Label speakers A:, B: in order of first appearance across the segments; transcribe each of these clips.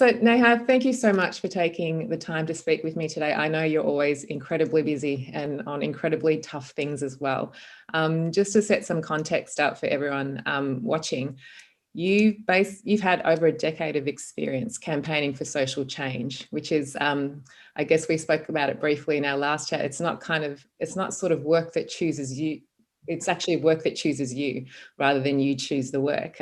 A: So Neha, thank you so much for taking the time to speak with me today. I know you're always incredibly busy and on incredibly tough things as well. Just to set some context up for everyone watching, you've had over a decade of experience campaigning for social change, which is, I guess we spoke about it briefly in our last chat. It's not sort of work that chooses you. It's actually work that chooses you rather than you choose the work.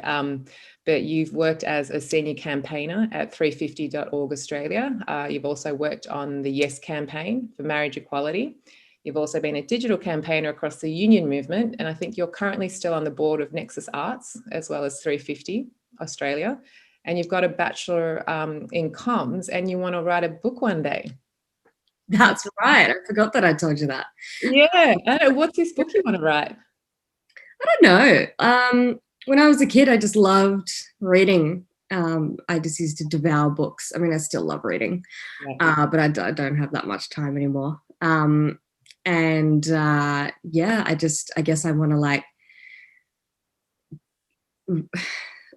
A: But you've worked as a senior campaigner at 350.org Australia. You've also worked on the Yes campaign for marriage equality. You've also been a digital campaigner across the union movement, and I think you're currently still on the board of Nexus Arts as well as 350 Australia. And you've got a bachelor in comms, and you want to write a book one day.
B: That's right. I forgot that I told you that.
A: Yeah. I know. What's this book you want to write?
B: I don't know. When I was a kid, I just loved reading. I just used to devour books. I mean, I still love reading, but I don't have that much time anymore. Yeah, I guess I want to like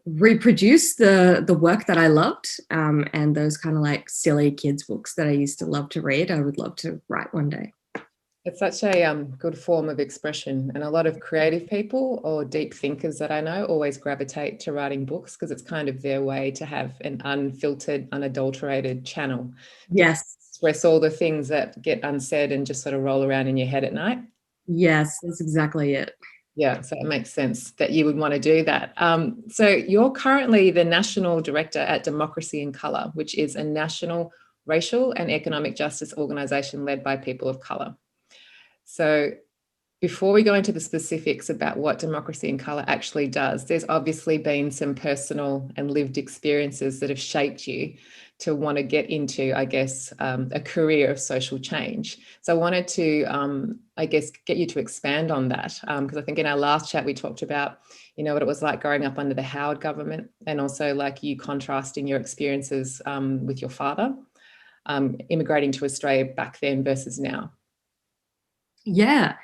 B: reproduce the work that I loved, and those kind of like silly kids books that I used to love to read. I would love to write one day.
A: It's such a good form of expression, and a lot of creative people or deep thinkers that I know always gravitate to writing books because it's kind of their way to have an unfiltered, unadulterated channel.
B: Yes.
A: Express all the things that get unsaid and just sort of roll around in your head at night.
B: Yes, that's exactly it.
A: Yeah, so it makes sense that you would want to do that. So you're currently the National Director at Democracy in Colour, which is a national racial and economic justice organisation led by people of colour. So before we go into the specifics about what Democracy in Colour actually does, there's obviously been some personal and lived experiences that have shaped you to want to get into, I guess, a career of social change. So I wanted to, I guess, get you to expand on that, because I think in our last chat we talked about, you know, what it was like growing up under the Howard government, and also like you contrasting your experiences with your father, immigrating to Australia back then versus now.
B: Yeah.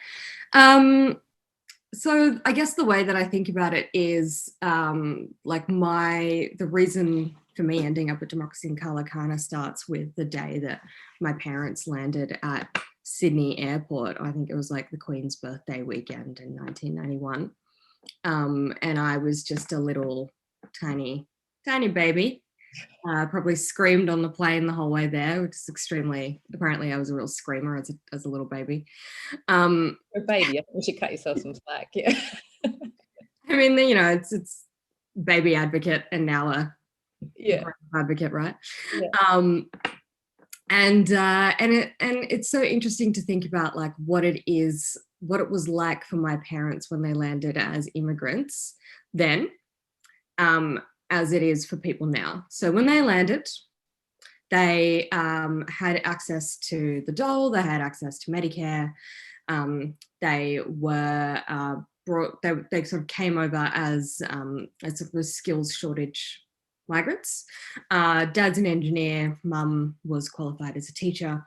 B: So I guess the way that I think about it is like the reason for me ending up at Democracy in Colour kind of starts with the day that my parents landed at Sydney Airport. I think it was like the Queen's birthday weekend in 1991. And I was just a little tiny baby. Probably screamed on the plane the whole way there, which is apparently I was a real screamer as a little baby.
A: A baby, I think you should cut yourself some slack. Yeah.
B: I mean, you know, it's baby advocate and now a advocate, right?
A: Yeah.
B: And it's so interesting to think about like what it was like for my parents when they landed as immigrants then, as it is for people now. So when they landed, they had access to the dole, they had access to Medicare, they were they sort of came over as sort of a skills shortage migrants. Dad's an engineer, mum was qualified as a teacher,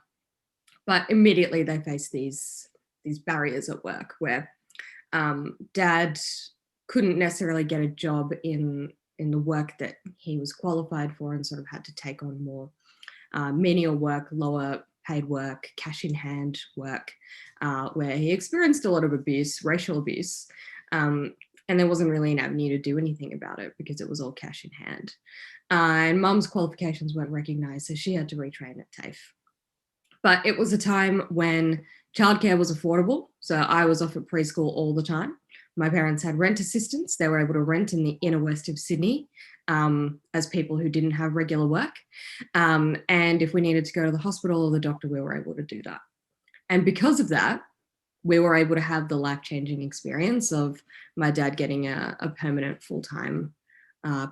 B: but immediately they faced these barriers at work where dad couldn't necessarily get a job in the work that he was qualified for, and sort of had to take on more menial work, lower paid work, cash in hand work, where he experienced a lot of abuse, racial abuse, and there wasn't really an avenue to do anything about it because it was all cash in hand. And mum's qualifications weren't recognised, so she had to retrain at TAFE. But it was a time when childcare was affordable, so I was off at preschool all the time. My parents had rent assistance. They were able to rent in the inner west of Sydney as people who didn't have regular work. And if we needed to go to the hospital or the doctor, we were able to do that. And because of that, we were able to have the life-changing experience of my dad getting a permanent full-time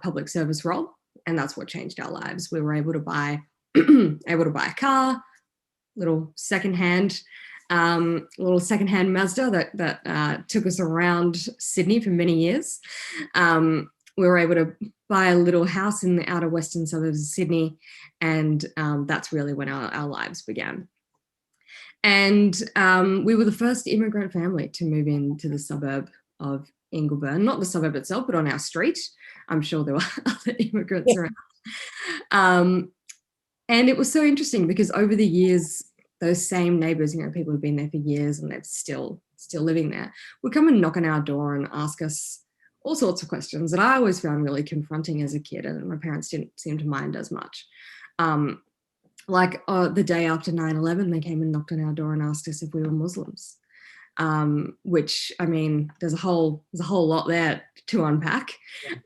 B: public service role. And that's what changed our lives. We were able to buy a car, little secondhand Mazda that took us around Sydney for many years. We were able to buy a little house in the outer western suburbs of Sydney, and that's really when our lives began. And we were the first immigrant family to move into the suburb of Ingleburn, not the suburb itself, but on our street. I'm sure there were other immigrants around. And it was so interesting because over the years, those same neighbours, you know, people who've been there for years and they're still living there, would come and knock on our door and ask us all sorts of questions that I always found really confronting as a kid, and my parents didn't seem to mind as much. Like the day after 9/11, they came and knocked on our door and asked us if we were Muslims, which, I mean, there's a whole lot there to unpack.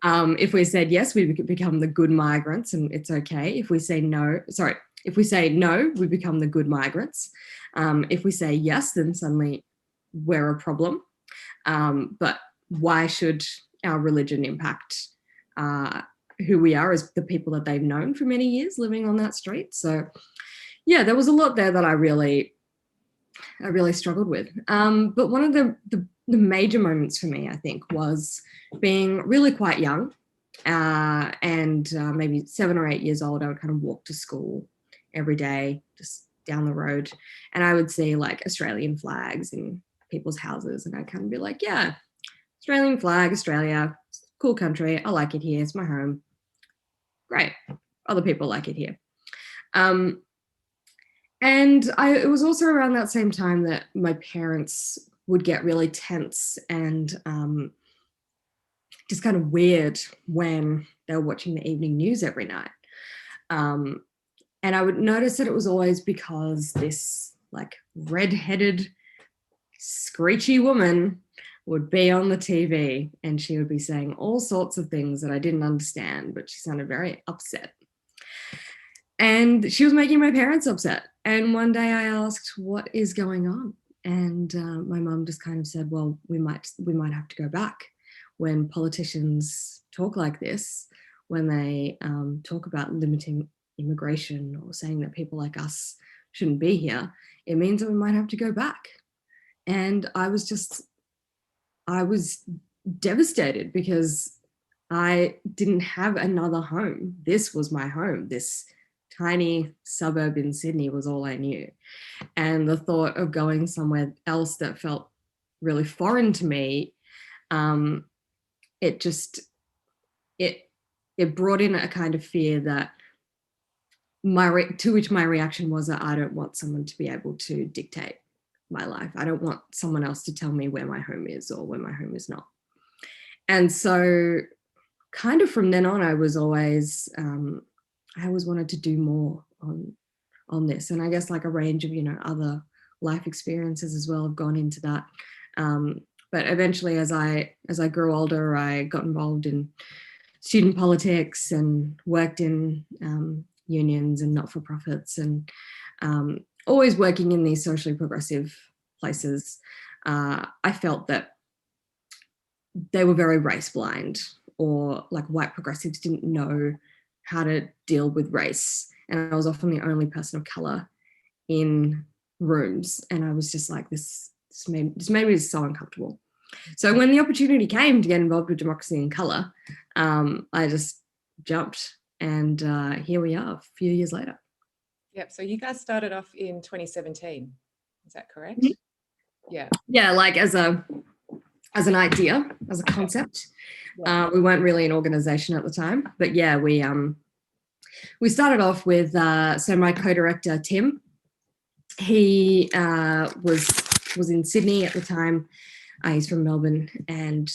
B: If we said yes, we become the good migrants and it's okay. If we say no, we become the good migrants. If we say yes, then suddenly we're a problem. But why should our religion impact who we are as the people that they've known for many years living on that street? So yeah, there was a lot there that I really struggled with. But one of the major moments for me, I think, was being really quite young and maybe 7 or 8 years old. I would kind of walk to school every day, just down the road, and I would see like Australian flags in people's houses, and I'd kind of be like, yeah, Australian flag, Australia, cool country, I like it here, it's my home. Great, other people like it here. And it was also around that same time that my parents would get really tense and just kind of weird when they were watching the evening news every night. And I would notice that it was always because this like red-headed, screechy woman would be on the TV and she would be saying all sorts of things that I didn't understand, but she sounded very upset. And she was making my parents upset. And one day I asked, what is going on? And my mum just kind of said, well, we might have to go back. When politicians talk like this, when they talk about limiting immigration or saying that people like us shouldn't be here, it means that we might have to go back. And I was devastated because I didn't have another home. This was my home. This tiny suburb in Sydney was all I knew. And the thought of going somewhere else that felt really foreign to me, it brought in a kind of fear that to which my reaction was that I don't want someone to be able to dictate my life. I don't want someone else to tell me where my home is or where my home is not. And so kind of from then on, I always wanted to do more on this. And I guess like a range of, you know, other life experiences as well have gone into that. But eventually as I grew older, I got involved in student politics and worked in unions and not-for-profits and always working in these socially progressive places. I felt that they were very race blind, or like white progressives didn't know how to deal with race. And I was often the only person of colour in rooms. And I was just like, this made me so uncomfortable. So when the opportunity came to get involved with Democracy in Colour, I just jumped, and here we are a few years later.
A: Yep. So you guys started off in 2017. Is that correct? Mm-hmm. Yeah. Yeah,
B: like as an idea, as a concept. Yeah. We weren't really an organisation at the time, but yeah, we started off with so my co-director Tim. He was in Sydney at the time. He's from Melbourne, and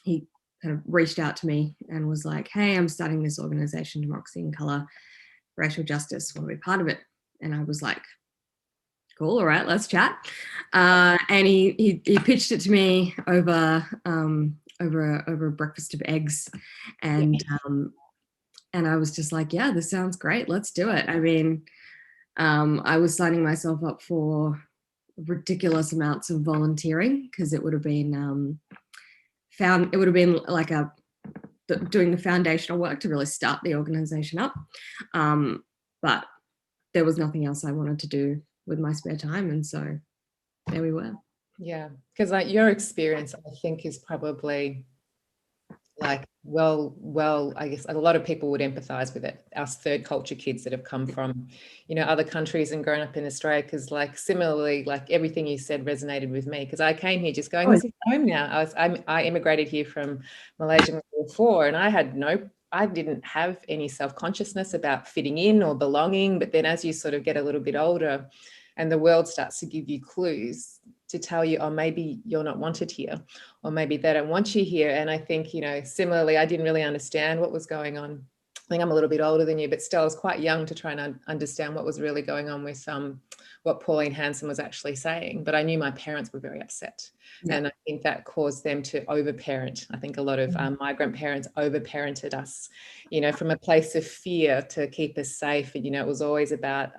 B: he kind of reached out to me and was like, hey, I'm starting this organisation, Democracy in Colour, Racial Justice, want to be part of it? And I was like, cool, all right, let's chat. And he pitched it to me over a breakfast of eggs, and I was just like, yeah, this sounds great, let's do it. I mean, I was signing myself up for ridiculous amounts of volunteering because it would have been like doing the foundational work to really start the organisation up, but there was nothing else I wanted to do with my spare time, and so there we were.
A: Yeah, because like your experience, I think, is probably like, well, I guess a lot of people would empathize with it. Us third culture kids that have come from, you know, other countries and grown up in Australia, because like similarly, like everything you said resonated with me, because I came here just going, this is home now. I immigrated here from Malaysia when I was 4, and I didn't have any self-consciousness about fitting in or belonging. But then as you sort of get a little bit older and the world starts to give you clues to tell you, oh, maybe you're not wanted here, or maybe they don't want you here. And I think, you know, similarly, I didn't really understand what was going on. I think I'm a little bit older than you, but still I was quite young to try and understand what was really going on with what Pauline Hanson was actually saying. But I knew my parents were very upset. Yeah. And I think that caused them to overparent. I think a lot of migrant parents overparented us, you know, from a place of fear to keep us safe. And, you know, it was always about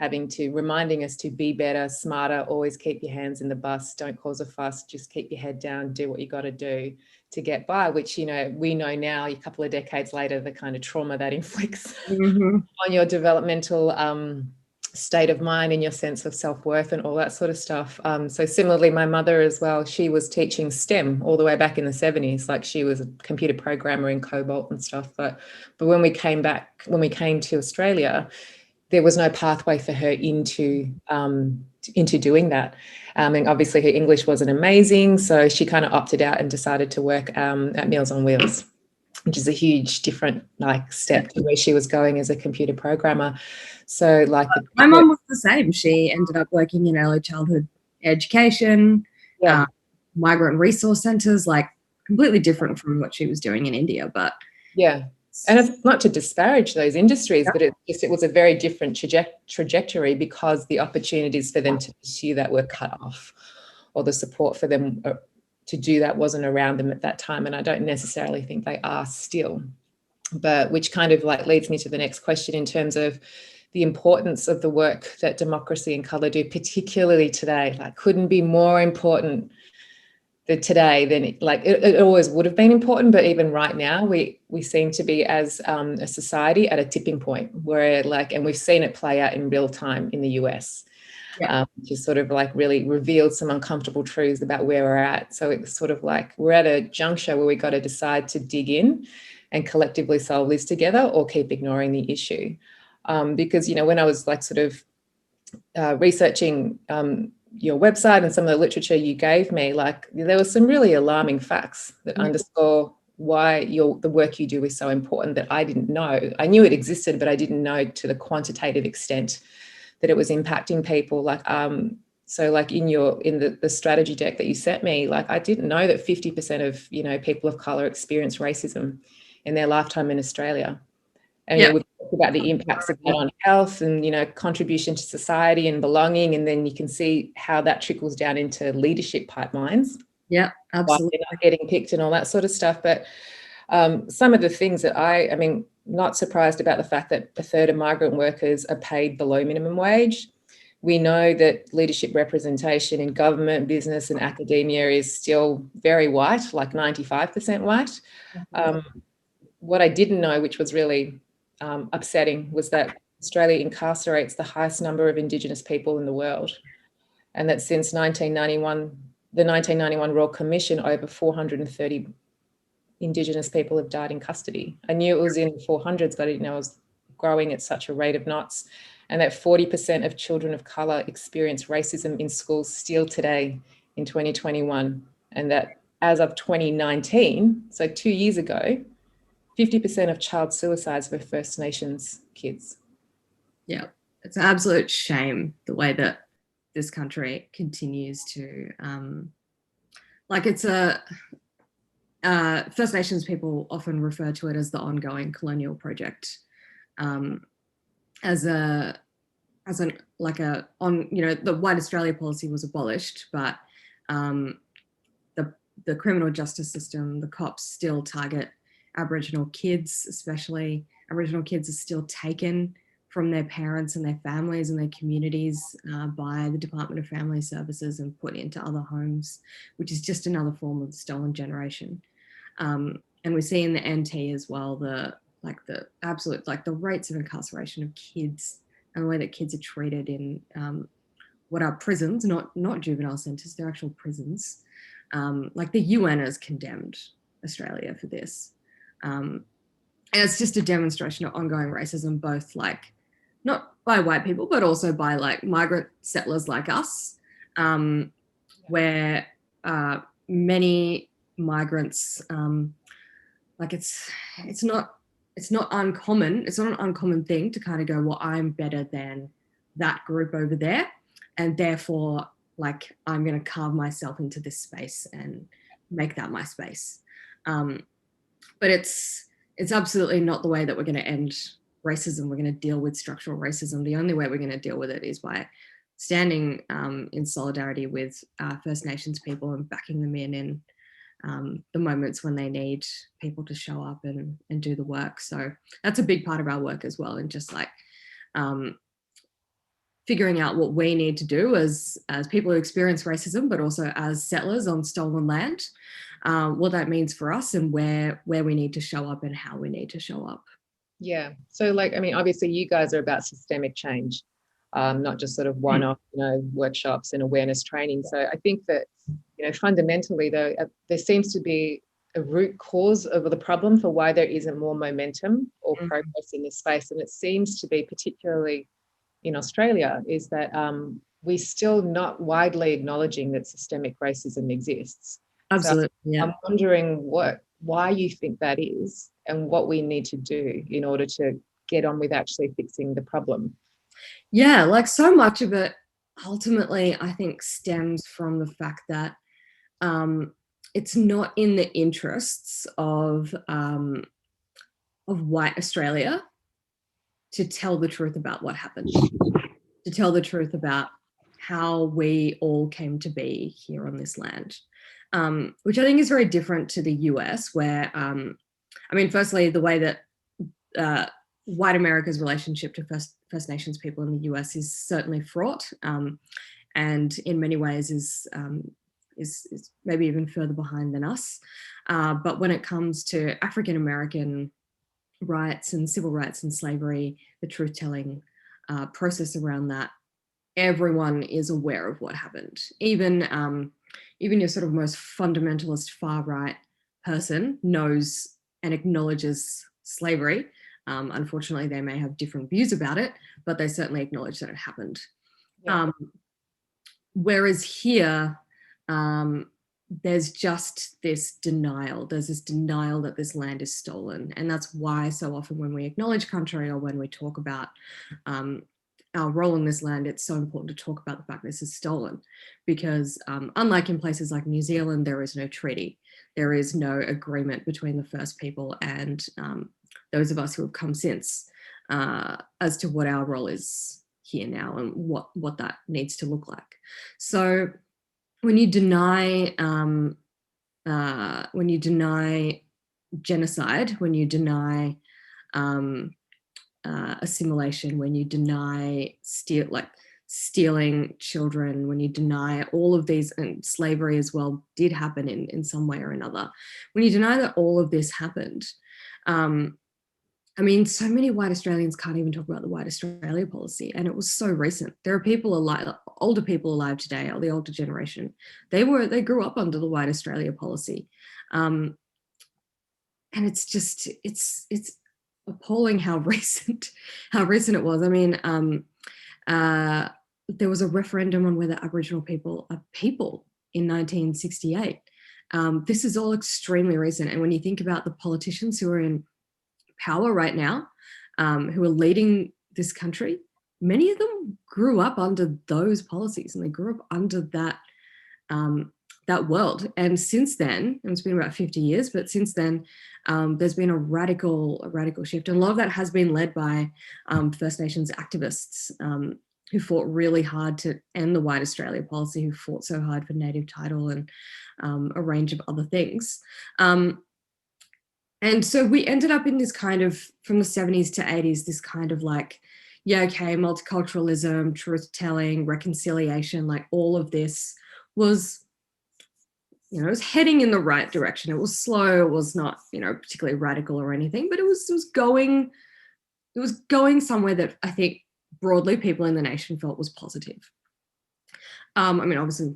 A: reminding us to be better, smarter, always keep your hands in the bus, don't cause a fuss, just keep your head down, do what you got to do to get by, which, you know, we know now a couple of decades later, the kind of trauma that inflicts on your developmental state of mind and your sense of self-worth and all that sort of stuff. So similarly, my mother as well, she was teaching STEM all the way back in the 70s, like she was a computer programmer in COBOL and stuff. But when we came to Australia, there was no pathway for her into doing that. And obviously her English wasn't amazing. So she kind of opted out and decided to work at Meals on Wheels, which is a huge different like step to where she was going as a computer programmer. So like
B: my mum was the same. She ended up working in early childhood education, migrant resource centers, like completely different from what she was doing in India. But
A: yeah. And it's not to disparage those industries, but it was a very different trajectory because the opportunities for them to pursue that were cut off, or the support for them to do that wasn't around them at that time. And I don't necessarily think they are still. But which kind of like leads me to the next question in terms of the importance of the work that Democracy in Colour do, particularly today. Like, couldn't be more important today than it always would have been important, but even right now we seem to be as a society at a tipping point where and we've seen it play out in real time in the US, which is sort of like really revealed some uncomfortable truths about where we're at. So it's sort of like we're at a juncture where we got to decide to dig in and collectively solve this together or keep ignoring the issue, because, you know, when I was like sort of researching your website and some of the literature you gave me, like there were some really alarming facts that underscore why the work you do is so important that I didn't know. I knew it existed, but I didn't know to the quantitative extent that it was impacting people. Like, so like in the strategy deck that you sent me, like I didn't know that 50% of, you know, people of color experience racism in their lifetime in Australia. And you know, we've talked about the impacts of that on health and, you know, contribution to society and belonging. And then you can see how that trickles down into leadership pipelines.
B: Yeah, absolutely.
A: Why they're not getting picked and all that sort of stuff. But some of the things that I mean, not surprised about the fact that a third of migrant workers are paid below minimum wage. We know that leadership representation in government, business and academia is still very white, like 95% white. What I didn't know, which was really upsetting, was that Australia incarcerates the highest number of Indigenous people in the world, and that since 1991, the 1991 Royal Commission, over 430 Indigenous people have died in custody. I knew it was in the 400s, but I didn't know it was growing at such a rate of knots, and that 40% of children of colour experience racism in schools still today in 2021, and that as of 2019, so 2 years ago, 50% of child suicides were First Nations kids.
B: Yeah, it's an absolute shame the way that this country continues to, it's First Nations people often refer to it as the ongoing colonial project, the White Australia policy was abolished, but the criminal justice system, the cops still target Aboriginal kids, especially. Aboriginal kids are still taken from their parents and their families and their communities by the Department of Family Services and put into other homes, which is just another form of the stolen generation. And we see in the NT as well, the rates of incarceration of kids and the way that kids are treated in what are prisons, not juvenile centres, they're actual prisons. Like the UN has condemned Australia for this. And it's just a demonstration of ongoing racism, both like not by white people, but also by like migrant settlers like us, where many migrants, like it's not uncommon. It's not an uncommon thing to kind of go, well, I'm better than that group over there, and therefore, like, I'm going to carve myself into this space and make that my space. But it's absolutely not the way that we're going to end racism. We're going to deal with structural racism. The only way we're going to deal with it is by standing in solidarity with First Nations people and backing them in the moments when they need people to show up and do the work. So that's a big part of our work as well, and just like figuring out what we need to do as people who experience racism, but also as settlers on stolen land, what that means for us and where we need to show up and how we need to show up.
A: Yeah. So like, I mean, obviously you guys are about systemic change, not just sort of one-off, workshops and awareness training. So I think that, fundamentally though, there seems to be a root cause of the problem for why there isn't more momentum or progress in this space. And it seems to be particularly in Australia is that we're still not widely acknowledging that systemic racism exists.
B: Absolutely.
A: So
B: yeah.
A: I'm wondering why you think that is and what we need to do in order to get on with actually fixing the problem.
B: Yeah, like so much of it ultimately I think stems from the fact that it's not in the interests of white Australia to tell the truth about what happened, to tell the truth about how we all came to be here on this land, which I think is very different to the US, where, firstly, the way that white America's relationship to First Nations people in the US is certainly fraught, and in many ways is maybe even further behind than us. But when it comes to African American rights and civil rights and slavery, the truth-telling process around that, everyone is aware of what happened. Even your sort of most fundamentalist far-right person knows and acknowledges slavery. Unfortunately, they may have different views about it, but they certainly acknowledge that it happened. Yeah. Whereas here, there's just this denial. There's this denial that this land is stolen. And that's why so often when we acknowledge country or when we talk about our role in this land, it's so important to talk about the fact this is stolen. Because unlike in places like New Zealand, there is no treaty. There is no agreement between the first people and those of us who have come since as to what our role is here now and what that needs to look like. So when you deny genocide, when you deny assimilation, when you deny stealing children, when you deny all of these, and slavery as well did happen in some way or another, when you deny that all of this happened, so many white Australians can't even talk about the White Australia policy, and it was so recent. There are people alive, older people alive today, or the older generation. They grew up under the White Australia policy, and it's appalling how recent it was. There was a referendum on whether Aboriginal people are people in 1968. This is all extremely recent, and when you think about the politicians who are in power right now, who are leading this country, many of them grew up under those policies and they grew up under that world. And since then, and it's been about 50 years, but since then, there's been a radical shift. And a lot of that has been led by First Nations activists who fought really hard to end the White Australia policy, who fought so hard for native title and a range of other things. And so we ended up in this kind of, from the 70s to 80s, this kind of like, multiculturalism, truth-telling, reconciliation, like all of this was, it was heading in the right direction. It was slow, it was not, particularly radical or anything, but it was going somewhere that I think broadly people in the nation felt was positive. Obviously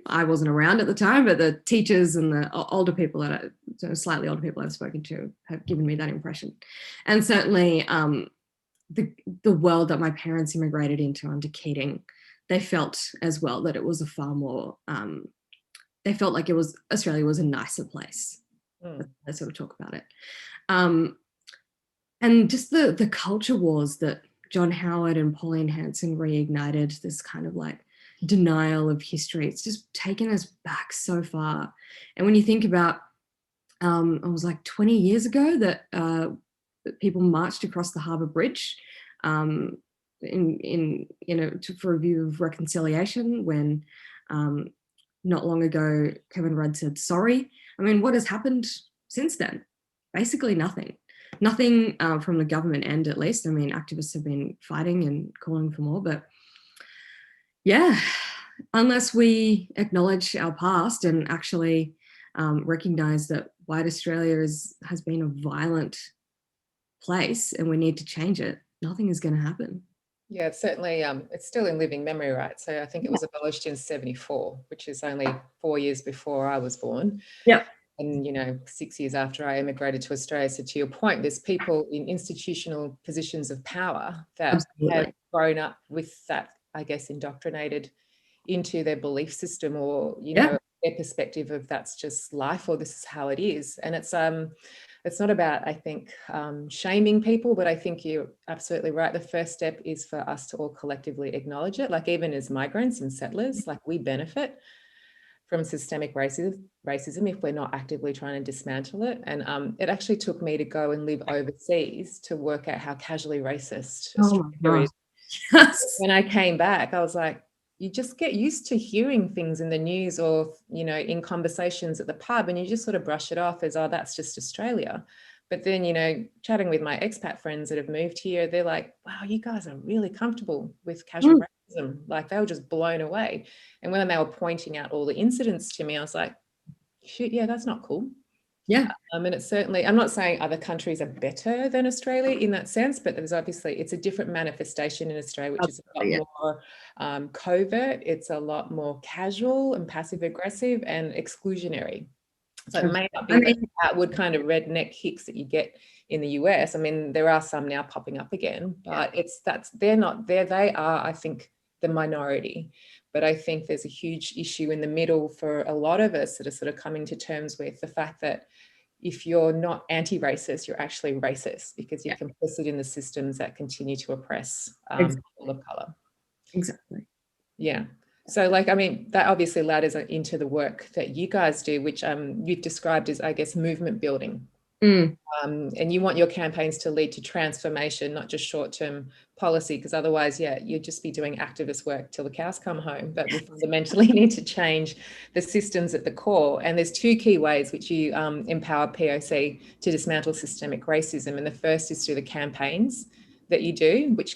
B: I wasn't around at the time, but the teachers and the older people that so slightly older people I've spoken to have given me that impression. And certainly the world that my parents immigrated into under Keating, they felt as well that it was a far more, they felt like Australia was a nicer place. They sort of talk about it. And just the culture wars that John Howard and Pauline Hanson reignited, this kind of like denial of history, it's just taken us back so far. And when you think about, it was like 20 years ago that people marched across the Harbour Bridge for a view of reconciliation, when not long ago Kevin Rudd said sorry. I mean, what has happened since then? Basically nothing. Nothing from the government end, at least. I mean, activists have been fighting and calling for more, but yeah, unless we acknowledge our past and actually recognise that white Australia has been a violent place and we need to change it, nothing is going to happen.
A: Yeah, it's certainly, it's still in living memory, right? So I think it was abolished in 74, which is only 4 years before I was born.
B: Yeah.
A: And, 6 years after I immigrated to Australia. So to your point, there's people in institutional positions of power that have grown up with that, I guess, indoctrinated into their belief system, or, their perspective of that's just life, or this is how it is. And it's not about, I think, shaming people, but I think you're absolutely right. The first step is for us to all collectively acknowledge it. Like, even as migrants and settlers, like, we benefit from systemic racism if we're not actively trying to dismantle it. And it actually took me to go and live overseas to work out how casually racist Australia is. Yes. When I came back, I was like, you just get used to hearing things in the news or, in conversations at the pub, and you just sort of brush it off as, oh, that's just Australia. But then, chatting with my expat friends that have moved here, they're like, wow, you guys are really comfortable with casual racism. Like, they were just blown away. And when they were pointing out all the incidents to me, I was like, shoot, yeah, that's not cool.
B: Yeah.
A: And it's certainly, I'm not saying other countries are better than Australia in that sense, but there's obviously, it's a different manifestation in Australia, which is a lot more covert. It's a lot more casual and passive aggressive and exclusionary. So it may not be the outward kind of redneck hicks that you get in the US. I mean, there are some now popping up again, but they are, I think, the minority. But I think there's a huge issue in the middle for a lot of us that are sort of coming to terms with the fact that if you're not anti-racist, you're actually racist, because you're complicit in the systems that continue to oppress people of colour.
B: Exactly.
A: Yeah. So, like, I mean, that obviously ladders into the work that you guys do, which you've described as, I guess, movement building. And you want your campaigns to lead to transformation, not just short-term policy, because otherwise, you'd just be doing activist work till the cows come home. But we fundamentally need to change the systems at the core. And there's two key ways which you empower POC to dismantle systemic racism. And the first is through the campaigns that you do, which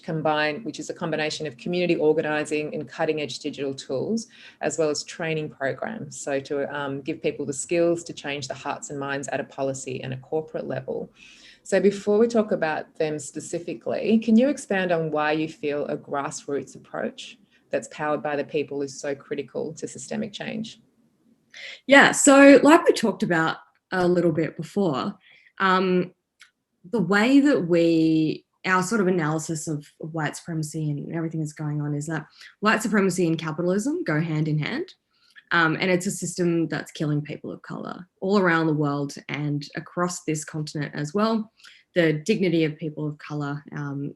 A: is a combination of community organising and cutting-edge digital tools, as well as training programs. So to give people the skills to change the hearts and minds at a policy and a corporate level. So before we talk about them specifically, can you expand on why you feel a grassroots approach that's powered by the people is so critical to systemic change?
B: Yeah, so like we talked about a little bit before, the way that our sort of analysis of white supremacy and everything that's going on is that white supremacy and capitalism go hand in hand. And it's a system that's killing people of colour all around the world and across this continent as well. The dignity of people of colour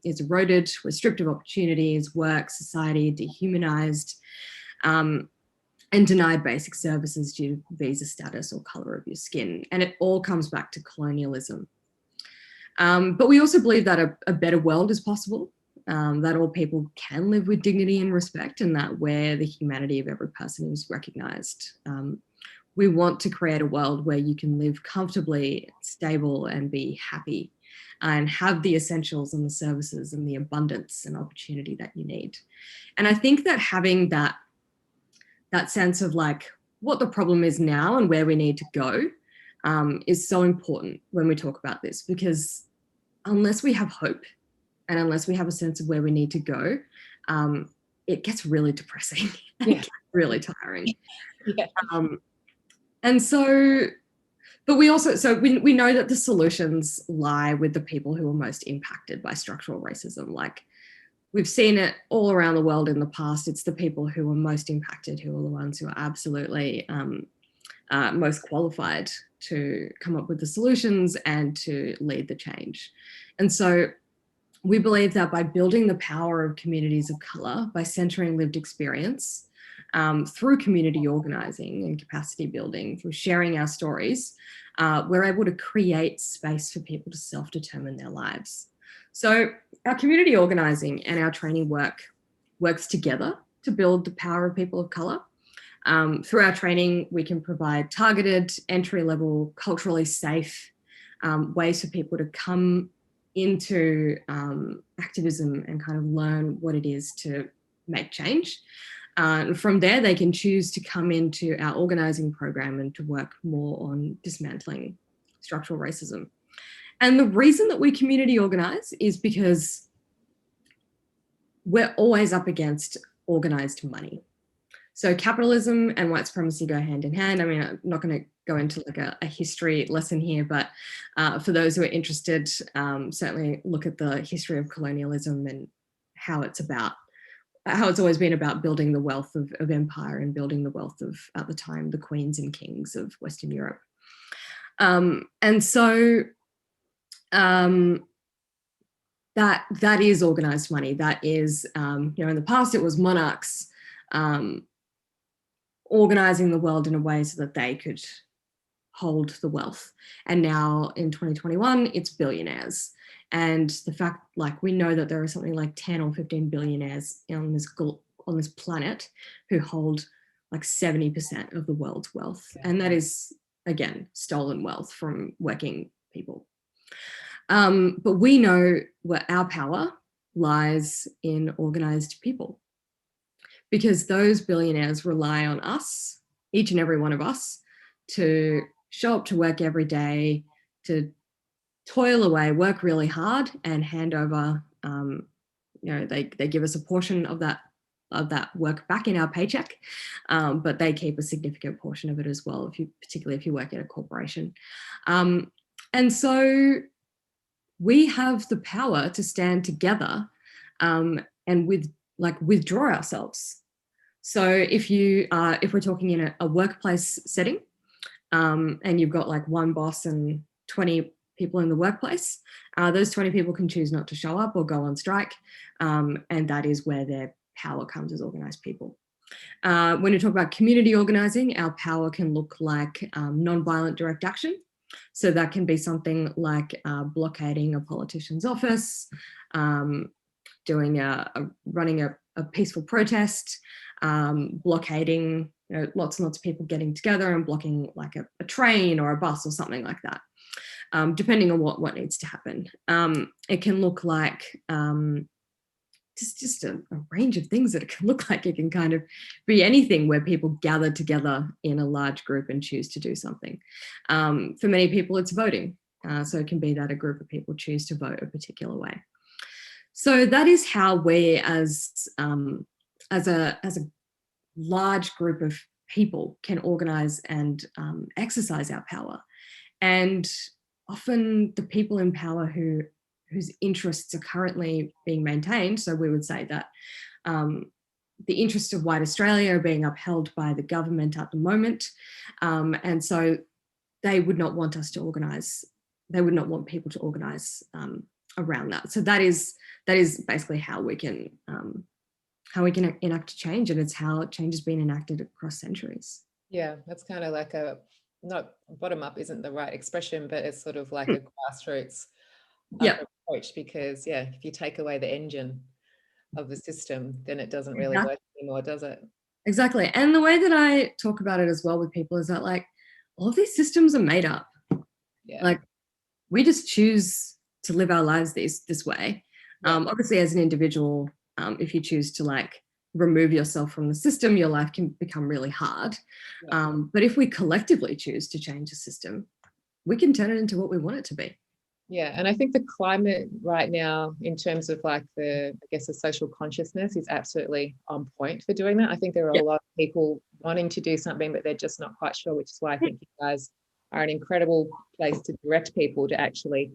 B: is eroded, restricted of opportunities, work, society, dehumanised, and denied basic services due to visa status or colour of your skin. And it all comes back to colonialism. But we also believe that a better world is possible, that all people can live with dignity and respect, and that where the humanity of every person is recognised. We want to create a world where you can live comfortably, stable, and be happy, and have the essentials and the services and the abundance and opportunity that you need. And I think that having that sense of like what the problem is now and where we need to go is so important when we talk about this, because unless we have hope and unless we have a sense of where we need to go, it gets really depressing. It gets really tiring. And so But we also, so we know that the solutions lie with the people who are most impacted by structural racism. Like, we've seen it all around the world in the past. It's the people who are most impacted who are the ones who are absolutely most qualified to come up with the solutions and to lead the change. And so we believe that by building the power of communities of colour, by centering lived experience, through community organising and capacity building, through sharing our stories, we're able to create space for people to self-determine their lives. So our community organising and our training works together to build the power of people of colour. Through our training, we can provide targeted, entry-level, culturally safe ways for people to come into activism and kind of learn what it is to make change. From there, they can choose to come into our organising program and to work more on dismantling structural racism. And the reason that we community organise is because we're always up against organised money. So capitalism and white supremacy go hand in hand. I mean, I'm not going to go into like a history lesson here, but for those who are interested, certainly look at the history of colonialism and how it's always been about building the wealth of empire and building the wealth of, at the time, the queens and kings of Western Europe. And so that is organised money. That is, in the past it was monarchs organising the world in a way so that they could hold the wealth. And now in 2021, it's billionaires. And the fact, like, we know that there are something like 10 or 15 billionaires on this planet who hold like 70% of the world's wealth. And that is, again, stolen wealth from working people. But we know where our power lies in organised people, because those billionaires rely on us, each and every one of us, to show up to work every day, to toil away, work really hard, and hand over, they give us a portion of that work back in our paycheck, but they keep a significant portion of it as well, particularly if you work at a corporation. And so we have the power to stand together and withdraw ourselves. So if we're talking in a workplace setting, and you've got like one boss and 20 people in the workplace, those 20 people can choose not to show up or go on strike, and that is where their power comes as organised people. When you talk about community organising, our power can look like non-violent direct action. So that can be something like blockading a politician's office, running a peaceful protest, blockading lots and lots of people getting together and blocking like a train or a bus or something like that, depending on what needs to happen. It can look like just a range of things that it can look like. It can kind of be anything where people gather together in a large group and choose to do something. For many people, it's voting. So it can be that a group of people choose to vote a particular way. So that is how we, as a large group of people, can organise and exercise our power. And often the people in power whose interests are currently being maintained, so we would say that the interests of white Australia are being upheld by the government at the moment, and so they would not want us to organise, they would not want people to organise around that. So that is basically how we can enact change, and it's how change has been enacted across centuries.
A: Yeah, that's kind of like not bottom up isn't the right expression, but it's sort of like a grassroots approach, because if you take away the engine of the system, then it doesn't really work anymore, does it?
B: Exactly. And the way that I talk about it as well with people is that, like, all of these systems are made up. Like, we just choose to live our lives this way. Obviously, as an individual, if you choose to like remove yourself from the system, your life can become really hard. But if we collectively choose to change the system, we can turn it into what we want it to be.
A: Yeah, and I think the climate right now, in terms of like the social consciousness, is absolutely on point for doing that. I think there are a lot of people wanting to do something, but they're just not quite sure, which is why I think you guys are an incredible place to direct people to actually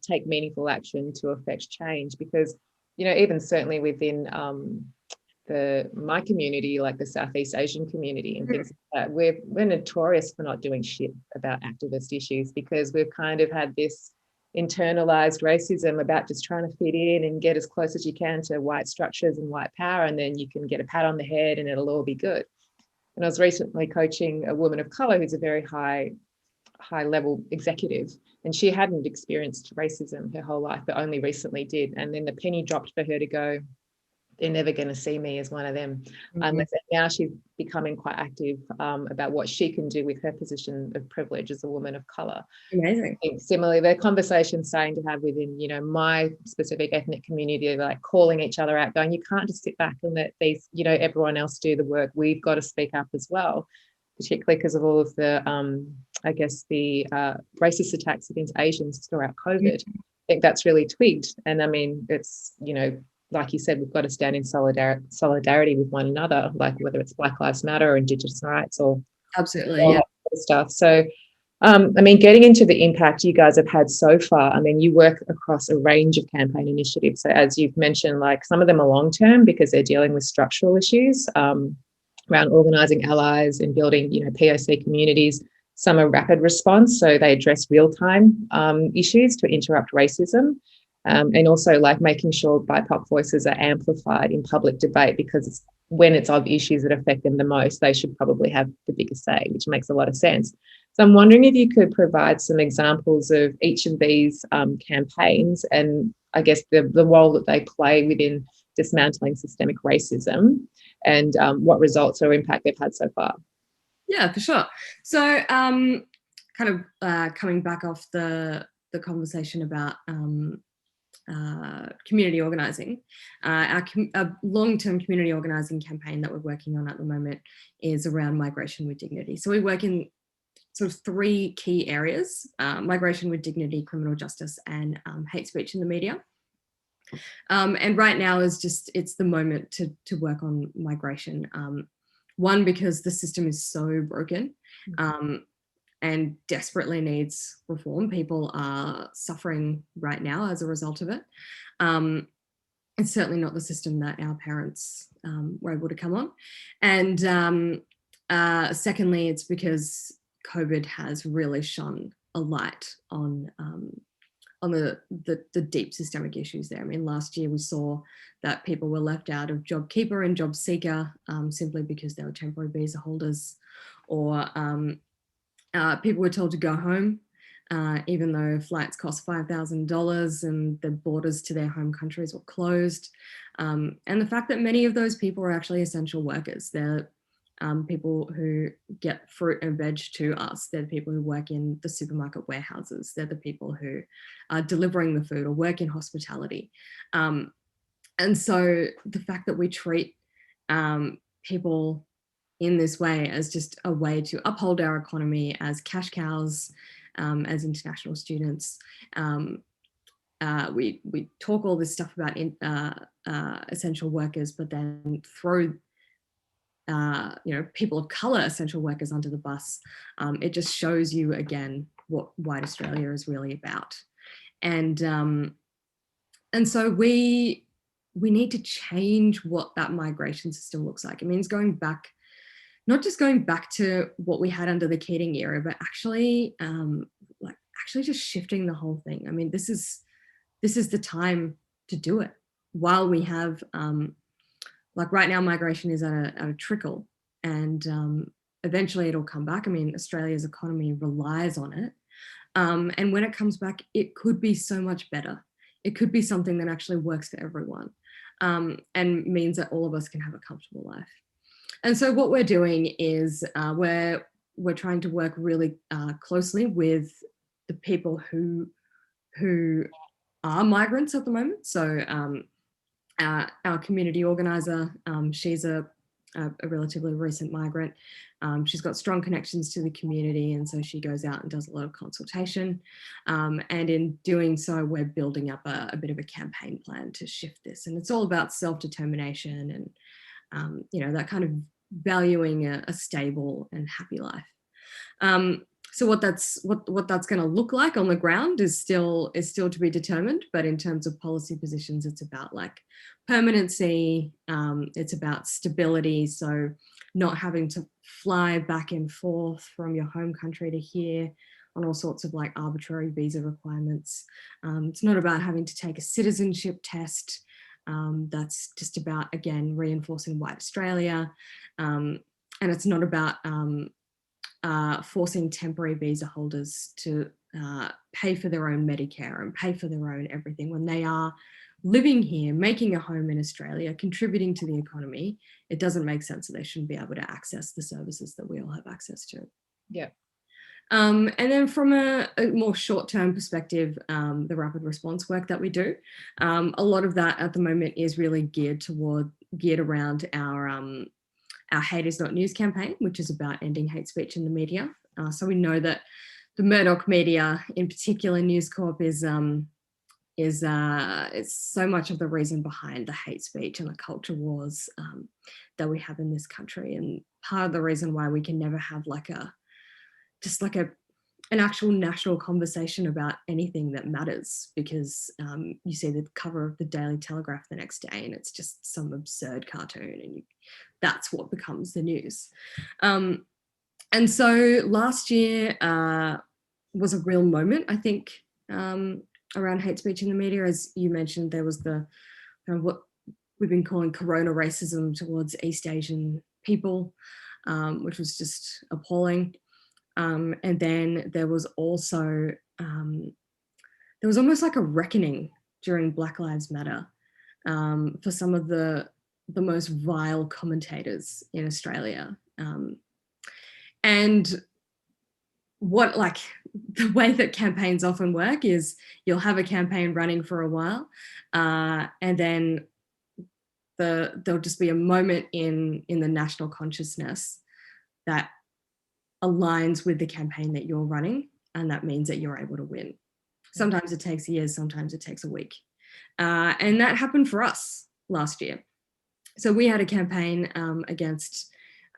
A: take meaningful action to affect change. Because, you know, even certainly within my community, like the Southeast Asian community and things like that, we're notorious for not doing shit about activist issues, because we've kind of had this internalized racism about just trying to fit in and get as close as you can to white structures and white power, and then you can get a pat on the head and it'll all be good. And I was recently coaching a woman of color who's a very high level executive, and she hadn't experienced racism her whole life, but only recently did. And then the penny dropped for her to go, they're never going to see me as one of them. And now she's becoming quite active about what she can do with her position of privilege as a woman of color.
B: Amazing.
A: I think similarly, the conversation starting to have within, you know, my specific ethnic community, like calling each other out, going, you can't just sit back and let these, you know, everyone else do the work. We've got to speak up as well, particularly because of all of the, I guess, the racist attacks against Asians throughout COVID. I think that's really twigged. And I mean, it's, you know, like you said, we've got to stand in solidarity with one another, like whether it's Black Lives Matter or Indigenous rights or
B: absolutely,
A: all
B: yeah,
A: that sort of stuff. So, I mean, getting into the impact you guys have had so far, I mean, you work across a range of campaign initiatives. So as you've mentioned, like some of them are long-term because they're dealing with structural issues around organising allies and building, you know, POC communities. Some are rapid response, so they address real-time issues to interrupt racism. And also like making sure BIPOC voices are amplified in public debate, because when it's of issues that affect them the most, they should probably have the biggest say, which makes a lot of sense. So I'm wondering if you could provide some examples of each of these campaigns and I guess the role that they play within dismantling systemic racism and what results or impact they've had so far.
B: Yeah, for sure. So kind of coming back off the conversation about community organising. Our long-term community organising campaign that we're working on at the moment is around migration with dignity. So we work in sort of three key areas: migration with dignity, criminal justice, and hate speech in the media. And right now it's the moment to work on migration. One, because the system is so broken. And desperately needs reform. People are suffering right now as a result of it. It's certainly not the system that our parents were able to come on. And secondly, it's because COVID has really shone a light on the deep systemic issues there. I mean, last year we saw that people were left out of JobKeeper and JobSeeker simply because they were temporary visa holders, or people were told to go home, even though flights cost $5,000 and the borders to their home countries were closed. And the fact that many of those people are actually essential workers. They're people who get fruit and veg to us. They're the people who work in the supermarket warehouses. They're the people who are delivering the food or work in hospitality. And so the fact that we treat people in this way as just a way to uphold our economy as cash cows, as international students. We talk all this stuff about essential workers, but then throw people of colour essential workers under the bus. It just shows you again what White Australia is really about. And so we need to change what that migration system looks like. It means going back, not just going back to what we had under the Keating era, but actually just shifting the whole thing. I mean, this is the time to do it while we have, like right now, migration is at a trickle, and eventually it'll come back. I mean, Australia's economy relies on it. And when it comes back, it could be so much better. It could be something that actually works for everyone, and means that all of us can have a comfortable life. And so what we're doing is we're trying to work really closely with the people who are migrants at the moment. So our community organizer, she's a relatively recent migrant. She's got strong connections to the community, and so she goes out and does a lot of consultation. And in doing so, we're building up a bit of a campaign plan to shift this. And it's all about self-determination and that kind of valuing a stable and happy life. So what that's going to look like on the ground is still to be determined. But in terms of policy positions, it's about like permanency. It's about stability. So not having to fly back and forth from your home country to here on all sorts of like arbitrary visa requirements. It's not about having to take a citizenship test. That's just about, again, reinforcing white Australia. And it's not about forcing temporary visa holders to pay for their own Medicare and pay for their own everything when they are living here, making a home in Australia, contributing to the economy. It doesn't make sense that they shouldn't be able to access the services that we all have access to.
A: Yeah.
B: And then from a more short-term perspective, the rapid response work that we do, a lot of that at the moment is really geared around our Hate Is Not News campaign, which is about ending hate speech in the media. So we know that the Murdoch media, in particular News Corp, is so much of the reason behind the hate speech and the culture wars that we have in this country, and part of the reason why we can never have an actual national conversation about anything that matters, because you see the cover of the Daily Telegraph the next day and it's just some absurd cartoon, and that's what becomes the news. And so last year was a real moment, I think, around hate speech in the media. As you mentioned, there was what we've been calling corona racism towards East Asian people, which was just appalling. And then there was also, there was almost like a reckoning during Black Lives Matter for some of the most vile commentators in Australia. And what, like, the way that campaigns often work is you'll have a campaign running for a while, and then there'll just be a moment in the national consciousness that aligns with the campaign that you're running, and that means that you're able to win. Sometimes it takes years, sometimes it takes a week. And that happened for us last year. So we had a campaign against,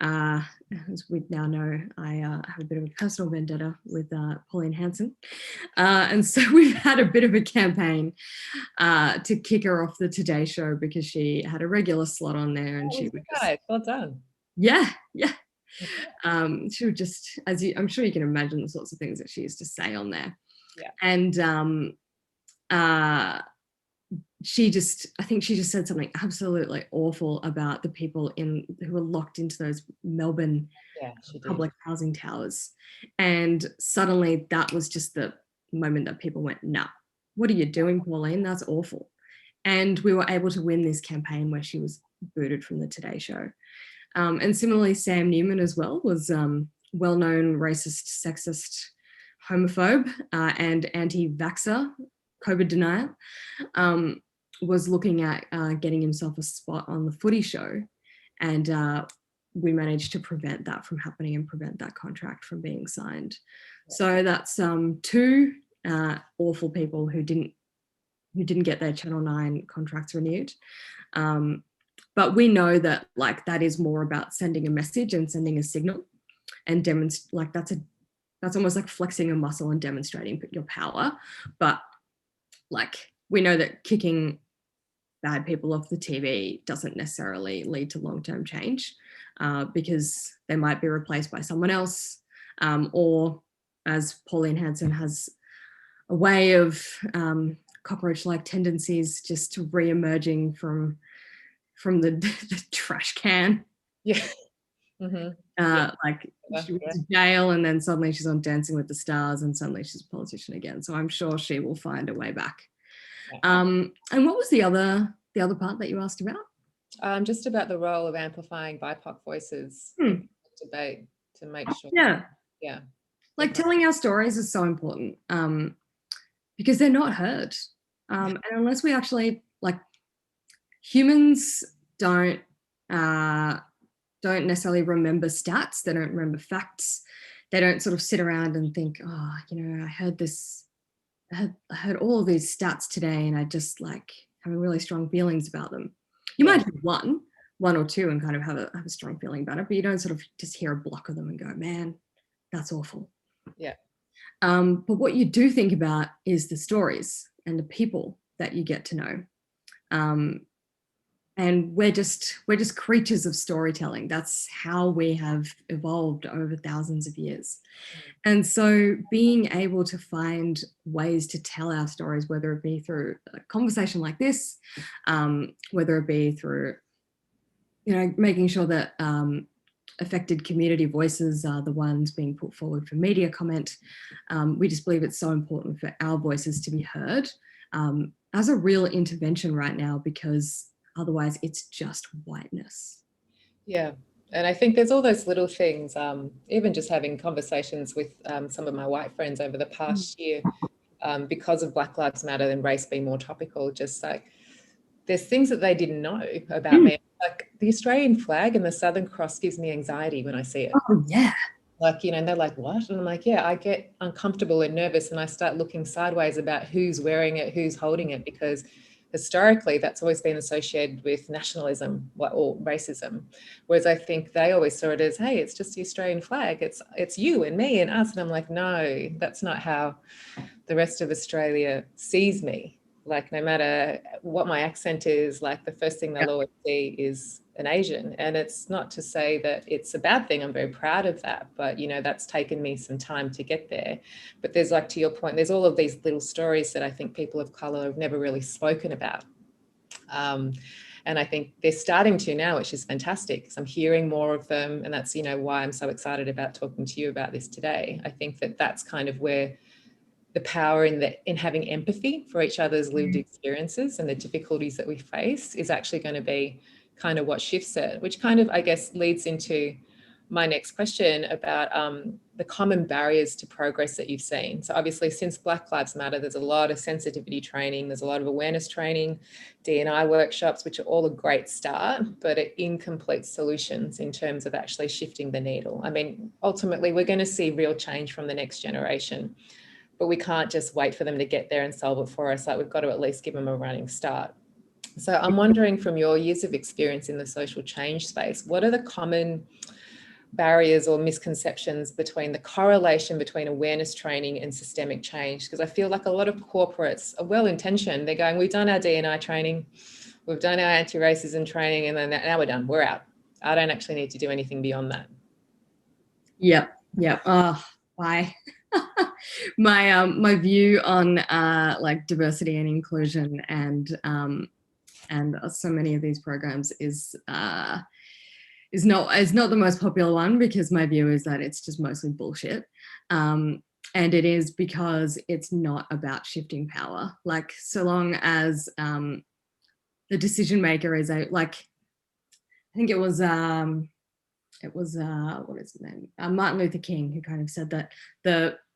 B: as we now know, I have a bit of a personal vendetta with Pauline Hanson. And so we've had a bit of a campaign to kick her off the Today Show, because she had a regular slot on there, and she was just,
A: well done.
B: Yeah. She would just, I'm sure you can imagine the sorts of things that she used to say on there.
A: Yeah.
B: And I think she just said something absolutely awful about the people who were locked into those Melbourne public housing towers. And suddenly that was just the moment that people went, nah, what are you doing, Pauline? That's awful. And we were able to win this campaign where she was booted from the Today Show. And similarly, Sam Newman as well was well-known racist, sexist, homophobe, and anti-vaxxer, COVID denier, was looking at getting himself a spot on the Footy Show. And we managed to prevent that from happening and prevent that contract from being signed. So that's two awful people who didn't get their Channel 9 contracts renewed. But we know that, like, that is more about sending a message and sending a signal, and like that's almost like flexing a muscle and demonstrating your power. But like, we know that kicking bad people off the TV doesn't necessarily lead to long-term change, because they might be replaced by someone else, or, as Pauline Hanson has a way of cockroach-like tendencies, just re-emerging from the trash can.
A: Yeah.
B: Like, she went to jail, and then suddenly she's on Dancing with the Stars, and suddenly she's a politician again. So I'm sure she will find a way back. And what was the other part that you asked about?
A: Just about the role of amplifying BIPOC voices in the debate, to make sure. Yeah.
B: Like, telling our stories is so important, because they're not heard. And unless we actually, like, humans don't necessarily remember stats. They don't remember facts. They don't sort of sit around and think, oh, I heard this, I heard all of these stats today, and I just, like, having really strong feelings about them. You might have one or two and kind of have a strong feeling about it, but you don't sort of just hear a block of them and go, man, that's awful.
A: Yeah.
B: But what you do think about is the stories and the people that you get to know. And we're just creatures of storytelling. That's how we have evolved over thousands of years. And so being able to find ways to tell our stories, whether it be through a conversation like this, whether it be through, you know, making sure that affected community voices are the ones being put forward for media comment. We just believe it's so important for our voices to be heard as a real intervention right now, because otherwise it's just whiteness.
A: Yeah. And I think there's all those little things, even just having conversations with some of my white friends over the past year, because of Black Lives Matter and race being more topical, just like there's things that they didn't know about me. Like the Australian flag and the Southern Cross gives me anxiety when I see it.
B: Oh, yeah.
A: Like, you know, and they're like, what? And I'm like, yeah, I get uncomfortable and nervous and I start looking sideways about who's wearing it, who's holding it, because historically that's always been associated with nationalism or racism. Whereas I think they always saw it as, hey, it's just the Australian flag. It's you and me and us. And I'm like, no, that's not how the rest of Australia sees me. Like, no matter what my accent is, like the first thing they'll always see is an Asian. And it's not to say that it's a bad thing. I'm very proud of that. But, you know, that's taken me some time to get there. But there's, like, to your point, there's all of these little stories that I think people of colour have never really spoken about. And I think they're starting to now, which is fantastic, because I'm hearing more of them. And that's, you know, why I'm so excited about talking to you about this today. I think that that's kind of where the power in having empathy for each other's lived experiences and the difficulties that we face is actually going to be kind of what shifts it, which kind of, I guess, leads into my next question about the common barriers to progress that you've seen. So obviously, since Black Lives Matter, there's a lot of sensitivity training, there's a lot of awareness training, D&I workshops, which are all a great start, but are incomplete solutions in terms of actually shifting the needle. I mean, ultimately, we're going to see real change from the next generation, but we can't just wait for them to get there and solve it for us. Like, we've got to at least give them a running start. So I'm wondering, from your years of experience in the social change space, what are the common barriers or misconceptions between the correlation between awareness training and systemic change? Because I feel like a lot of corporates are well-intentioned. They're going, we've done our D&I training, we've done our anti-racism training, and then now we're done, we're out. I don't actually need to do anything beyond that.
B: Yep. Oh, bye. My view on like diversity and inclusion and so many of these programs is not the most popular one, because my view is that it's just mostly bullshit. And it is because it's not about shifting power. Like, so long as the decision maker is like, I think it was what is his name? Martin Luther King, who kind of said that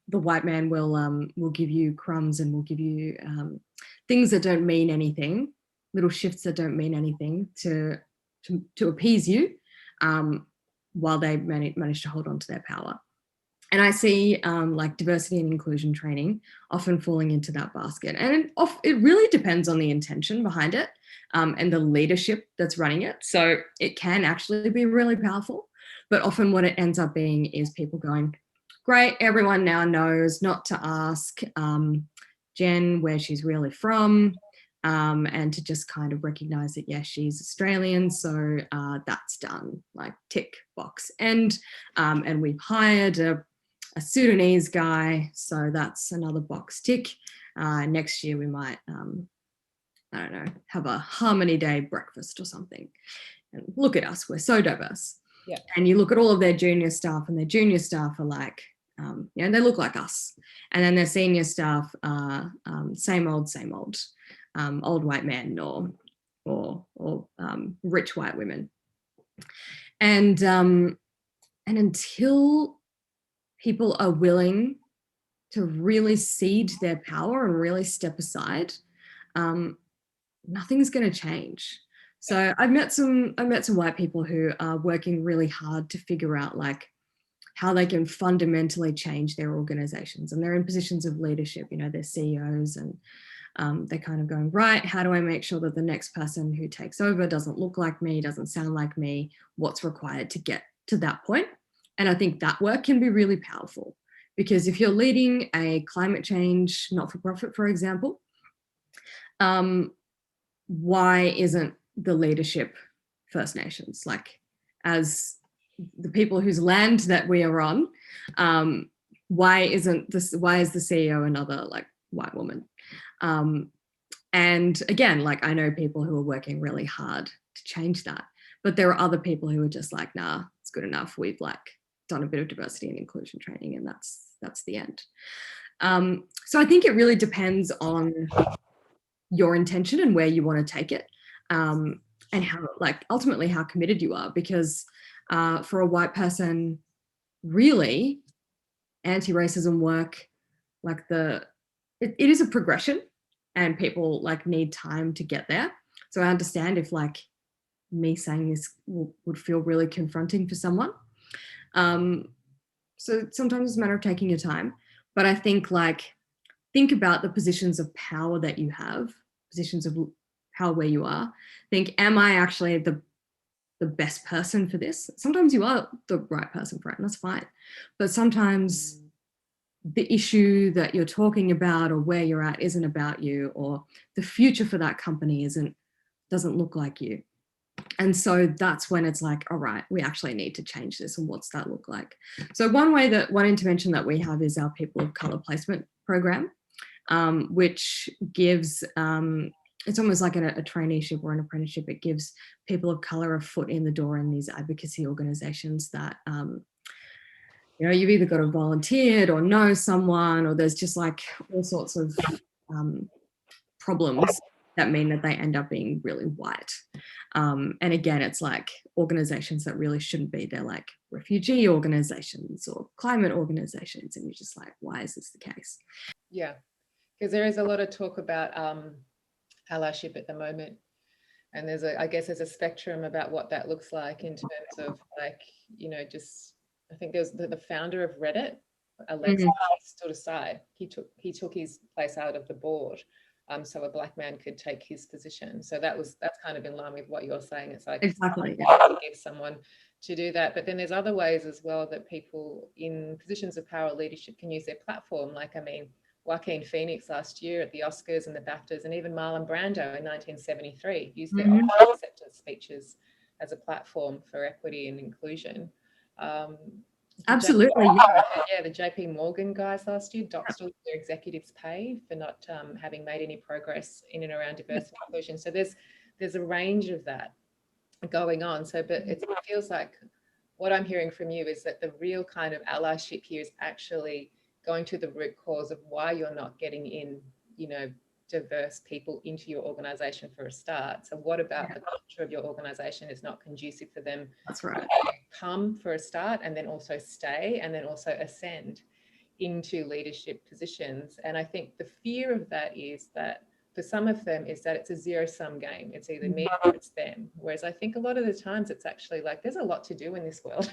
B: the white man will give you crumbs and will give you things that don't mean anything, little shifts that don't mean anything to appease you, while they manage to hold on to their power. And I see like diversity and inclusion training often falling into that basket. And it really depends on the intention behind it and the leadership that's running it. So it can actually be really powerful. But often what it ends up being is people going, great, everyone now knows not to ask Jen where she's really from, and to just kind of recognize that, yes, she's Australian, so that's done, like tick box. And we've hired a Sudanese guy, so that's another box tick. Next year we might, I don't know, have a Harmony Day breakfast or something. And look at us, we're so diverse.
A: Yeah.
B: And you look at all of their junior staff, and their junior staff are like, they look like us. And then their senior staff are same old, old white men or rich white women. And until people are willing to really cede their power and really step aside, nothing's going to change. So I've met some white people who are working really hard to figure out like how they can fundamentally change their organizations, and they're in positions of leadership, you know, they're CEOs, and they're kind of going, right, how do I make sure that the next person who takes over doesn't look like me, doesn't sound like me, what's required to get to that point? And I think that work can be really powerful, Because if you're leading a climate change not-for-profit, for example, why isn't the leadership First Nations? Like, as the people whose land that we are on, why is the CEO another like white woman? And again, like, I know people who are working really hard to change that, but there are other people who are just like, nah, it's good enough. We've like done a bit of diversity and inclusion training, and that's the end. So I think it really depends on your intention and where you want to take it, and how, like, ultimately how committed you are. Because for a white person, really, anti-racism work, like it is a progression, and people like need time to get there. So I understand if like me saying this would feel really confronting for someone. So sometimes it's a matter of taking your time. But I think think about the positions of power that you have, positions of power where you are. Think, am I actually the best person for this? Sometimes you are the right person for it, and that's fine. But sometimes the issue that you're talking about or where you're at isn't about you, or the future for that company doesn't look like you. And so that's when it's like, all right, we actually need to change this. And what's that look like? So one intervention that we have is our People of Colour Placement Program, which gives, it's almost like a traineeship or an apprenticeship. It gives people of colour a foot in the door in these advocacy organisations that, you know, you've either got to volunteer or know someone, or there's just like all sorts of problems that mean that they end up being really white. And again, it's like organisations that really shouldn't be. They're like refugee organisations or climate organisations, and you're just like, why is this the case?
A: Yeah, because there is a lot of talk about allyship at the moment, and I guess there's a spectrum about what that looks like in terms of, like, you know, just, I think there's the founder of Reddit, Alexa, stood aside. He took his place out of the board, so a black man could take his position. So that's kind of in line with what you're saying. It's like,
B: exactly,
A: give someone to do that. But then there's other ways as well that people in positions of power leadership can use their platform. Like, I mean, Joaquin Phoenix last year at the Oscars and the BAFTAs, and even Marlon Brando in 1973 used their acceptance speeches as a platform for equity and inclusion.
B: Absolutely.
A: The JP Morgan guys last year doxed all their executives' pay for not having made any progress in and around diversity and inclusion. So there's a range of that going on. So, but it feels like what I'm hearing from you is that the real kind of allyship here is actually going to the root cause of why you're not getting in, you know, diverse people into your organization for a start. So what about the culture of your organization is not conducive for them?
B: That's right.
A: To come for a start, and then also stay, and then also ascend into leadership positions. And I think the fear of that is that for some of them is that it's a zero-sum game. It's either me or it's them. Whereas I think a lot of the times it's actually like, there's a lot to do in this world.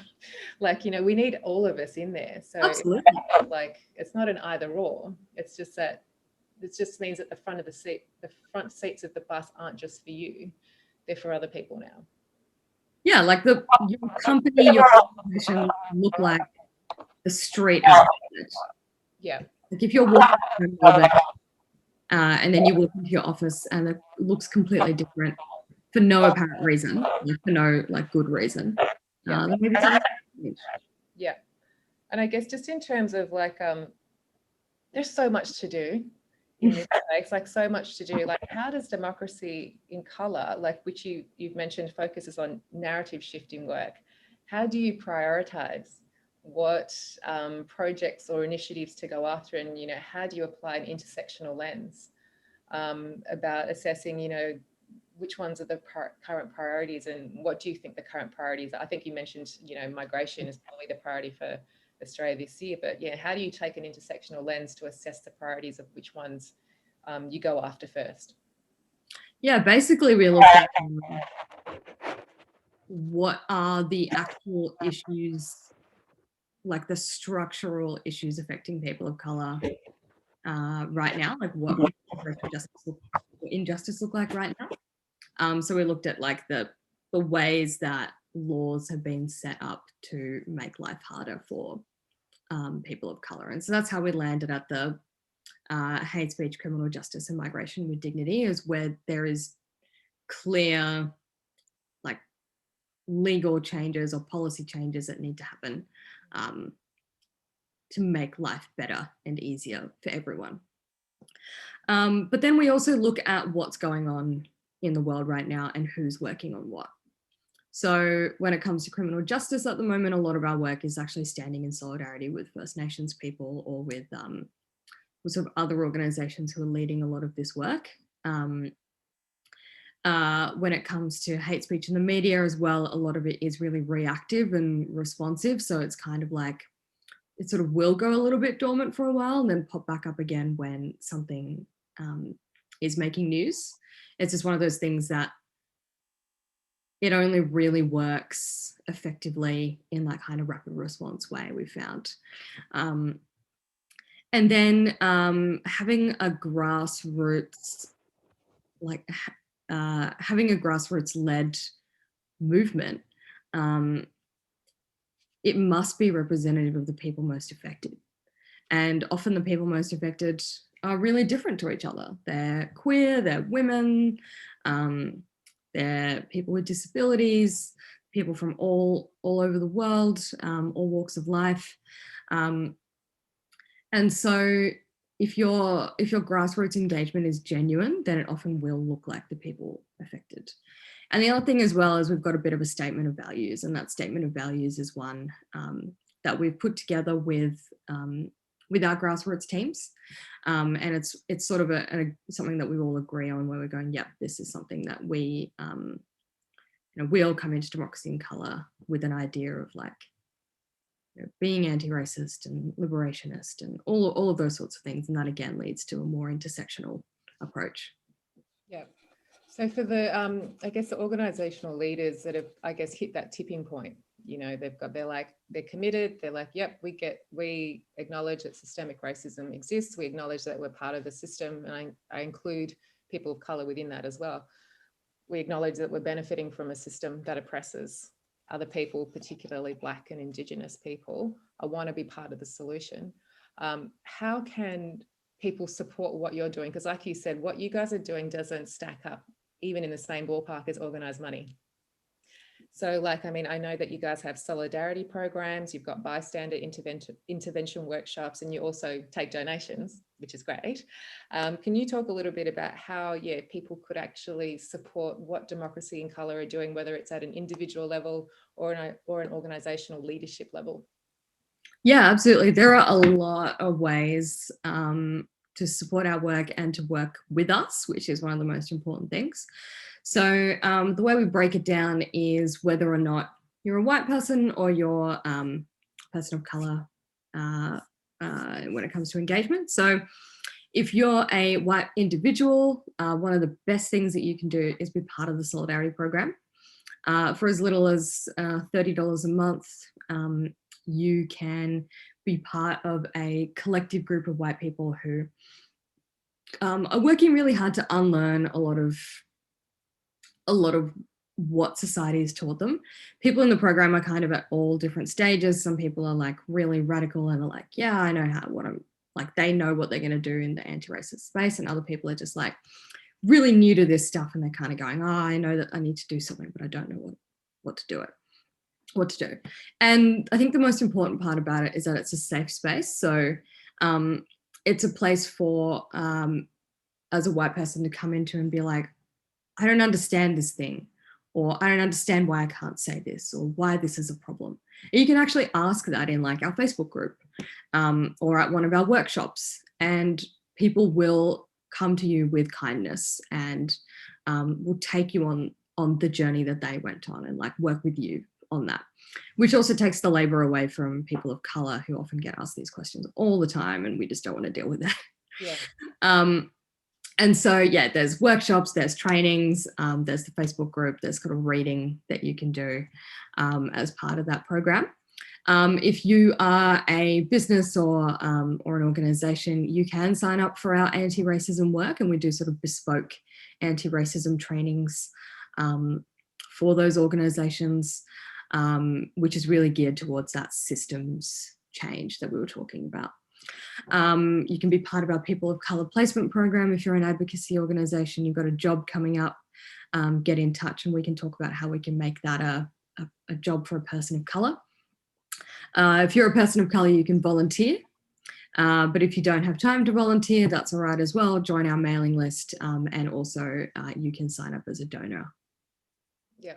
A: Like, you know, we need all of us in there. So like, it's not an either or. It's just that it just means that the front seats of the bus aren't just for you. They're for other people now.
B: Yeah, like your company, your organization look like the street outside.
A: Yeah.
B: Like if you're walking around Melbourne, and then you walk into your office and it looks completely different for no apparent reason, like for no good reason. Then maybe
A: yeah. And I guess just in terms of like, there's so much to do in this space, like so much to do. Like, how does democracy in colour, like which you've mentioned focuses on narrative shifting work, how do you prioritise what projects or initiatives to go after, and, you know, how do you apply an intersectional lens about assessing, you know, which ones are the current priorities, and what do you think the current priorities are? I think you mentioned, you know, migration is probably the priority for Australia this year, but yeah, how do you take an intersectional lens to assess the priorities of which ones you go after first?
B: Yeah, basically we look at what are the actual issues, like the structural issues affecting people of colour right now, like what injustice look like right now. So we looked at like the ways that laws have been set up to make life harder for people of colour. And so that's how we landed at the hate speech, criminal justice and migration with dignity, is where there is clear like legal changes or policy changes that need to happen to make life better and easier for everyone. But then we also look at what's going on in the world right now and who's working on what. So when it comes to criminal justice at the moment, a lot of our work is actually standing in solidarity with First Nations people or with sort of other organisations who are leading a lot of this work. When it comes to hate speech in the media as well, a lot of it is really reactive and responsive. So it's kind of like, it sort of will go a little bit dormant for a while and then pop back up again when something is making news. It's just one of those things that it only really works effectively in that kind of rapid response way, we found. And then having a grassroots, like having a grassroots-led movement, it must be representative of the people most affected. And often the people most affected are really different to each other. They're queer, they're women, they're people with disabilities, people from all over the world, all walks of life. And so if your grassroots engagement is genuine, then it often will look like the people affected. And the other thing as well is we've got a bit of a statement of values, and that statement of values is one that we've put together with our grassroots teams. And it's sort of something that we all agree on, where we're going, yep, this is something that we, we all come into Democracy in Colour with an idea of like, being anti-racist and liberationist and all of those sorts of things. And that again leads to a more intersectional approach.
A: Yeah. So for the, I guess the organisational leaders that have, I guess, hit that tipping point, they're committed. They're like, yep, we acknowledge that systemic racism exists. We acknowledge that we're part of the system. And I include people of colour within that as well. We acknowledge that we're benefiting from a system that oppresses other people, particularly Black and Indigenous people. I want to be part of the solution. How can people support what you're doing? Because like you said, what you guys are doing doesn't stack up even in the same ballpark as organised money. So like, I mean, I know that you guys have solidarity programs, you've got bystander intervention workshops, and you also take donations, which is great. Can you talk a little bit about how, people could actually support what Democracy in Colour are doing, whether it's at an individual level or an organisational leadership level?
B: Yeah, absolutely. There are a lot of ways to support our work and to work with us, which is one of the most important things. So the way we break it down is whether or not you're a white person or you're a person of colour when it comes to engagement. So if you're a white individual, one of the best things that you can do is be part of the Solidarity program. For as little as $30 a month, you can be part of a collective group of white people who are working really hard to unlearn a lot of what society has taught them. People in the program are kind of at all different stages. Some people are like really radical and are like, yeah, I know they know what they're going to do in the anti-racist space. And other people are just like really new to this stuff. And they're kind of going, I know that I need to do something, but I don't know what to do. And I think the most important part about it is that it's a safe space. So it's a place for, as a white person, to come into and be like, I don't understand this thing, or I don't understand why I can't say this, or why this is a problem. And you can actually ask that in like our Facebook group or at one of our workshops, and people will come to you with kindness and will take you on the journey that they went on and like work with you on that, which also takes the labor away from people of color who often get asked these questions all the time, and we just don't want to deal with that.
A: Yeah.
B: And so, there's workshops, there's trainings, there's the Facebook group, there's kind of reading that you can do as part of that program. If you are a business or an organisation, you can sign up for our anti-racism work, and we do sort of bespoke anti-racism trainings for those organisations, which is really geared towards that systems change that we were talking about. You can be part of our People of Colour placement program. If you're an advocacy organisation, you've got a job coming up, get in touch and we can talk about how we can make that a job for a person of colour. If you're a person of colour, you can volunteer. But if you don't have time to volunteer, that's all right as well. Join our mailing list, and also you can sign up as a donor.
A: Yeah,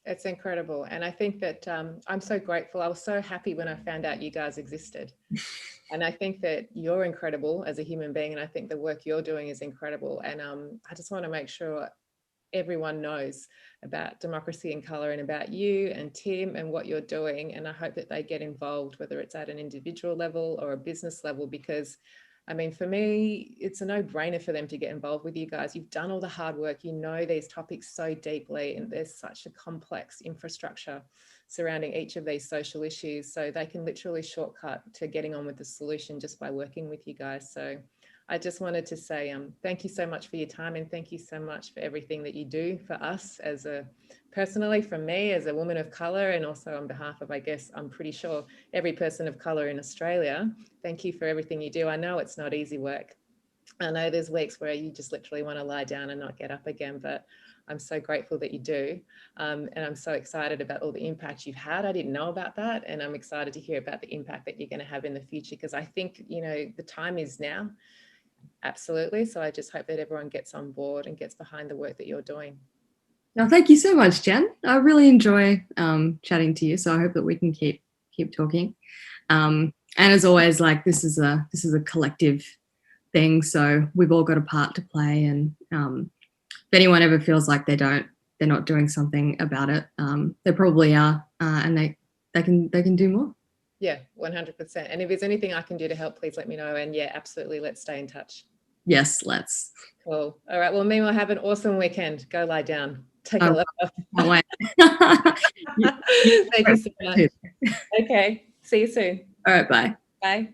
A: it's incredible. And I think that I'm so grateful. I was so happy when I found out you guys existed. And I think that you're incredible as a human being. And I think the work you're doing is incredible. And I just want to make sure everyone knows about Democracy in Colour and about you and Tim and what you're doing. And I hope that they get involved, whether it's at an individual level or a business level, because I mean, for me, it's a no-brainer for them to get involved with you guys. You've done all the hard work, you know these topics so deeply, and there's such a complex infrastructure surrounding each of these social issues. So they can literally shortcut to getting on with the solution just by working with you guys. So I just wanted to say thank you so much for your time, and thank you so much for everything that you do for us as personally from me as a woman of colour, and also on behalf of, I guess, I'm pretty sure every person of colour in Australia. Thank you for everything you do. I know it's not easy work. I know there's weeks where you just literally want to lie down and not get up again, but I'm so grateful that you do. And I'm so excited about all the impact you've had. I didn't know about that. And I'm excited to hear about the impact that you're going to have in the future, because I think, you know, the time is now. Absolutely. So I just hope that everyone gets on board and gets behind the work that you're doing.
B: No, thank you so much, Jen. I really enjoy chatting to you. So I hope that we can keep talking. And as always, like this is a collective thing. So we've all got a part to play. And if anyone ever feels like they're not doing something about it, they probably are, and they can do more.
A: Yeah, 100%. And if there's anything I can do to help, please let me know. And yeah, absolutely. Let's stay in touch.
B: Yes, let's.
A: Cool. All right. Well, meanwhile, have an awesome weekend. Go lie down. Take a look off.
B: Thank
A: you so much. Okay. See you soon.
B: All right. Bye.
A: Bye.